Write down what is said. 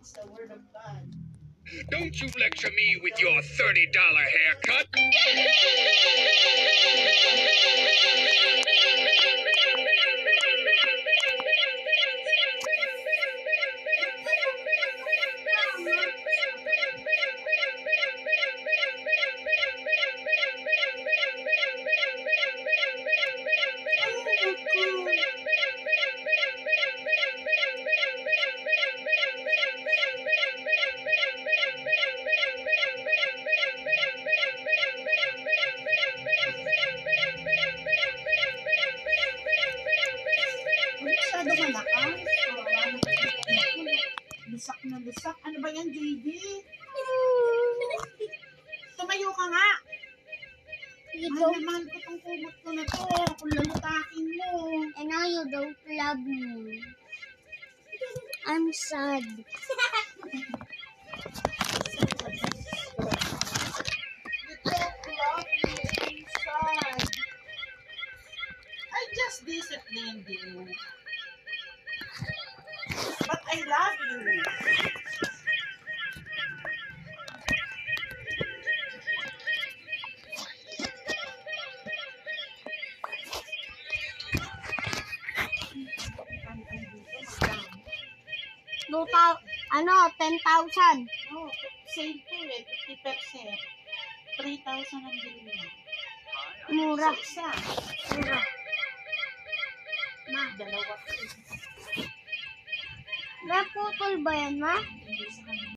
It's the word of God. Don't you lecture me with your $30 haircut. Masyado malakas. Lusak na lusak. Ano ba yan, JD? Tumayo ka nga. You Mahal ko tong kumot ko na to. Kung lalutakin mo. and now you don't love me. I'm sad. You don't love me inside. I just disciplined you. But I love you. Ano, 10,000. Oh, save po eh. 50%. 3,000 ang bilhin niya. Mura. Isa. Mura. Ma, dalawa. Naputol ba yan, ma? Hindi